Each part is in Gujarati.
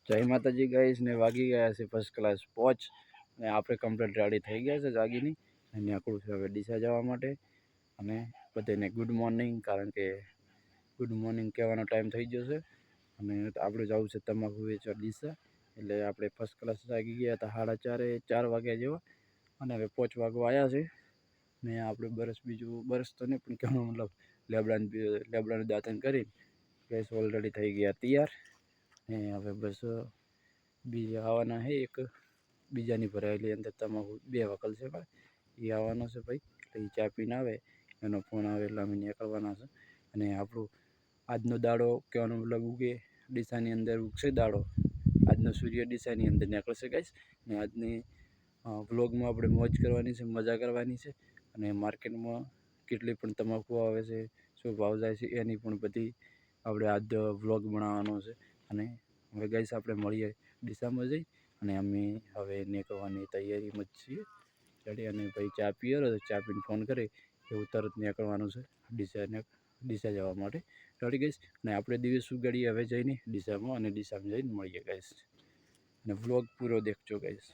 જય માતાજી ગાઈસ ને વાગી ગયા છે ફર્સ્ટ ક્લાસ પહોંચ ને આપણે કમ્પ્લીટ રેડી થઈ ગયા છે જાગીની અને આકડું છે હવે ડીસા જવા માટે અને બધાને ગુડ મોર્નિંગ કારણ કે ગુડ મોર્નિંગ કહેવાનો ટાઈમ થઈ ગયો છે અને આપણે જવું છે તમાકુ વેચવા ડીસા એટલે આપણે ફર્સ્ટ ક્લાસ જાગી ગયા હતા 4:30 વાગ્યા જેવા અને હવે 5 વાગવા આવ્યા છે ને આપણે બીજું બરસ તો નહીં પણ કહેવાનો મતલબ લેબડાનું દાંતન કરી ગેસ ઓલરેડી થઈ ગયા તૈયાર ને હવે બસ બીજા આવવાના છે એક બીજાની ભરાયેલી અંદર તમાકુ 2 વકલ છે ભાઈ એ આવવાનો છે ભાઈ એટલે એ ચા પીને આવે એનો ફોન આવે એટલે અમે નીકળવાના છે અને આપણું આજનો દાડો કહેવાનો મતલબ ઉગે ડીસાની અંદર ઉગશે દાડો આજનો સૂર્ય ડીસાની અંદર નીકળશે ગાઈસ ને આજની વ્લોગમાં આપણે મોજ કરવાની છે મજા કરવાની છે અને માર્કેટમાં કેટલી પણ તમાકુ આવે છે શું ભાવ જાય છે એની પણ બધી આપણે આજ વ્લોગ બનાવવાનો છે અને હવે ગાઈસ આપણે મળીએ ડીસામાં જઈ અને અમે હવે નીકળવાની તૈયારીમાં જ છીએ ચડી અને ભાઈ ચા પીએલો તો ચા પીને ફોન કરે એવું તરત નીકળવાનું છે ડીસા જવા માટે રેડી ગાઈસ અને આપણે દિવસ ઉગાડીએ હવે જઈને ડીસામાં અને ડીસામાં જઈને મળીએ ગાઈસ અને વ્લોગ પૂરો દેખજો ગાઈસ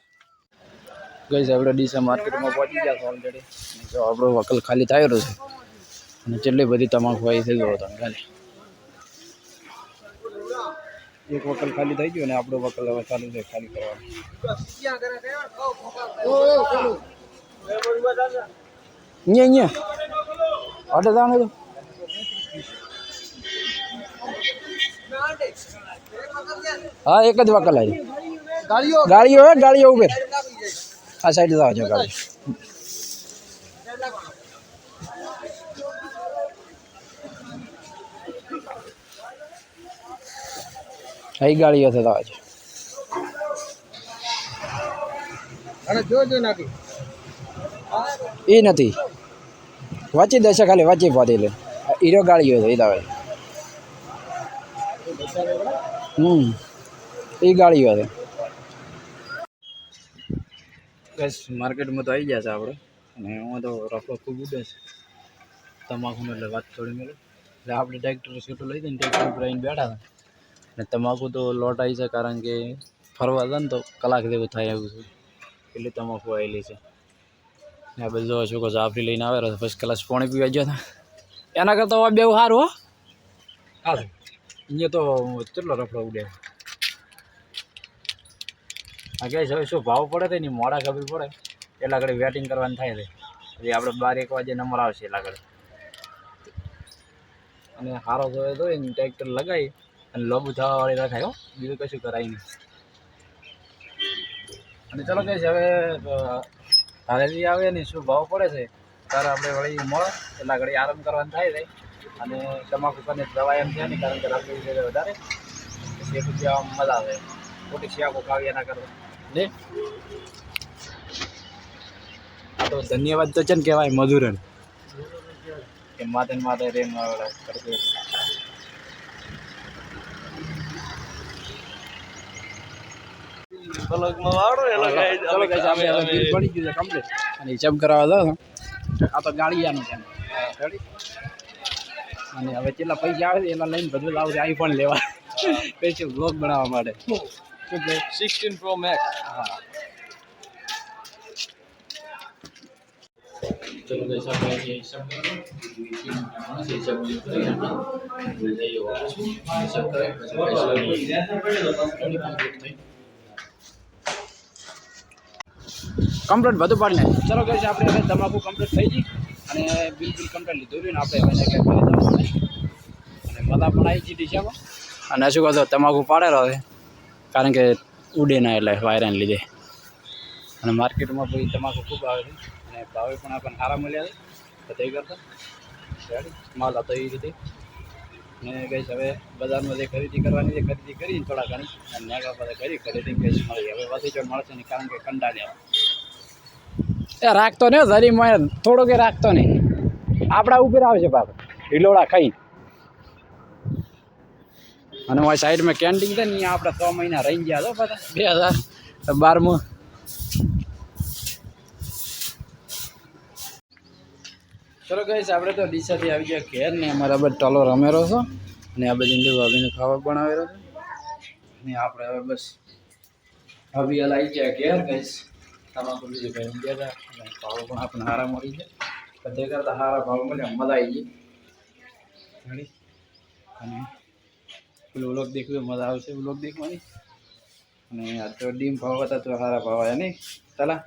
આપણે ડીસા માર્કેટમાં પહોંચી ગયા છે ઓલરેડી જો આપણો વકલ ખાલી થયેલો છે અને કેટલી બધી તમાકુ આવી થઈ ગયો તમે ખાલી એક વકલ ખાલી થઈ ગયો ને આપણો વકલ હવે ચાલુ છે ખાલી કરવાનું અડે જાણે તો હા એક જ વકલ આવી ગાડીઓ ઉભે આ સાઈડ જાવ છો ગાડી કઈ ગાડીઓ છે તમારે એ નથી વાંચી દેશે ખાલી વાંચી પહોંચી લે હીરો ગાડીઓ છે એ દાવે એ ગાડીઓ છે બસ માર્કેટમાં તો આવી ગયા છે આપણે અને એમાં તો રફડો ખૂબ ઉડે છે તમાકુનો એટલે વાત થોડી મળે એટલે આપણે ટ્રેક્ટર સીટો લઈ દઈને ટ્રેક્ટર ઉપર આવીને બેઠા હતા ને તમાકુ તો લોટ આવી છે કારણ કે ફરવા જાય ને તો કલાક જેવું થાય એવું છે એટલે તમાકુ આવેલી છે ને આ બધું જો છોકરો જાફરી લઈને આવે ફર્સ્ટ ક્લાસ પાણી પીવા ગયા હતા એના કરતાં બે સારું હો હા અહીંયા તો કેટલો રફડો ઉડે આ કહે હવે શું ભાવ પડે છે ને મોડા ખબર પડે એટલા ઘડી વેટિંગ કરવાની થાય છે પછી આપણે 12-1 વાગે નંબર આવશે એટલા ઘડી અને સારો જોઈએ ને ટ્રેક્ટર લગાવી અને લોબુ થવાવાળી રખાય હો બીજું કશું કરાય નહીં અને ચલો કહીશ હવે હારેલી આવે ને શું ભાવ પડે છે ત્યારે આપણે વળી મળે એટલા ઘડી આરામ કરવાનું થાય છે અને તમાકુ કરીને દવા એમ છે ને કારણ કે રાત્રે વધારે શેક જવામાં મજા આવે ખોટી શિયાકો ખાવી એના કરતા લે આ તો ધન્યવાદ તો છે ને કહેવાય મધુરન કે માથે રેમ કરતું હિસાબ કરાવવા દો આ તો ગાડીયાનું છે અને હવે કેટલા પૈસા આવે એના લઈને બધું લાવશે આઈફોન લેવા સ્પેશિયલ બ્લોગ બનાવવા માટે 16 Pro Max હા ચલો ગાઈસ આપણે હિસાબ કમ્પ્લીટ બધું પાડી નાખ્યું ચલો ગાઈસ આપણે હવે તમાકુ કમ્પ્લીટ થઈ ગઈ અને બિલકુલ કમ્પ્લીટ લીધું રહ્યું ને આપણે હવે અને મજા પણ આવી ગઈ ડીસામાં અને શું કહો તમાકુ પાડેલો હવે કારણ કે ઉડે ના એટલે વાયરાને લીધે અને માર્કેટમાં પછી તમાકુ ખૂબ આવે છે અને ભાવે પણ આપણને સારા મળ્યા છે તો તે કરતા માલ હતો એ રીતે ને કહીશ હવે બજારમાં જે ખરીદી કરવાની છે ખરીદી કરીને થોડા ઘણી અને નાગા પાસે કરી ખરીદી કહીશ મળી હવે વધી જો મળશે નહીં કારણ કે કંટાળ્યા એ રાખતો ને જરી મને થોડો કે રાખતો નહીં આપણા ઉપર આવશે બાપ ઢીલોડા ખાઈ અને મારી સાઈડમાં કેન્ટીન છે ને અહીંયા આપણે 6 મહિના રહી ગયા હતો બધા 2012માં ચલો ગાઈસ આપણે તો ડીસાથી આવી ગયા ઘેર ને અમારા બધા ટોલો રમેલો છો અને આ બધી ભાભીને ખાવા બનાવેલો છે ને આપણે હવે બસ હવે આવી ગયા ઘેર ગઈશ તમાકુ બીજું કઈ ગયા હતા અને ભાવ પણ આપણે હારા મળી જાય તે કરતાં સારા ભાવ મળ્યા મજા આવી ગઈ રેડી અને પેલું વ્લોગ દેખ્યું મજા આવશે વ્લોગ દેખવાની અને આ તો ડીમ ભાવ હતા તો સારા ભાવ આવ્યા નહીં ચાલા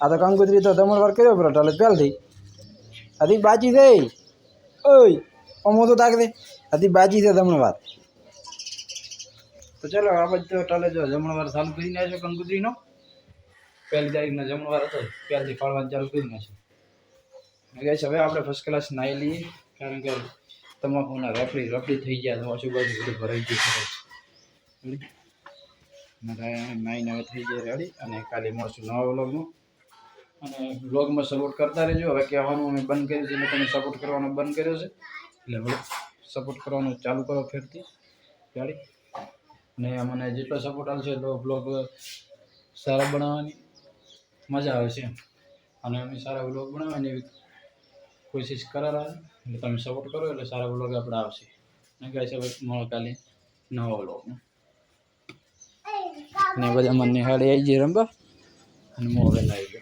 આ તો કંકોત્રી તો દમણવાર કર્યો બરો એટલે પહેલથી હજી બાજી છે ઓય અમો તો તાક દે હજી બાજી છે દમણવાર તો ચાલો આ બધું ટાલે જો જમણવાર ચાલુ કરી નાખ્યો કંકોત્રીનો પહેલી તારીખનો જમણવાર હતો ત્યારથી ફાળવાનું ચાલુ કરી નાખ્યું ગઈશ હવે આપણે ફર્સ્ટ ક્લાસ નાહી લઈએ કારણ કે તમાકુના રફડી થઈ ગયા તો આજુબાજુ બધું ભરાઈ ગયું નાઈને હવે થઈ જાય રેડી અને કાલે મળશું નવા વ્લોગમાં અને વ્લોગમાં સપોર્ટ કરતા રહેજો હવે કહેવાનું અમે બંધ કર્યું છે એટલે તમે સપોર્ટ કરવાનો બંધ કર્યો છે એટલે હવે સપોર્ટ કરવાનું ચાલુ કરો ફેરથી રેડી અને મને જેટલો સપોર્ટ આવશે એટલો વ્લોગ સારા બનાવવાની મજા આવે છે અને અમે સારા વ્લોગ બનાવવાની એવી કોશિશ કરારા એટલે તમે સપોર્ટ કરો એટલે સારા વ્લોગ આપણે આવશે અને કહે છે મળો કાલે નવા વ્લોગમાં ને બધા મને નિહાળી આવી જઈ રમવા અને મોબાઈલ આવી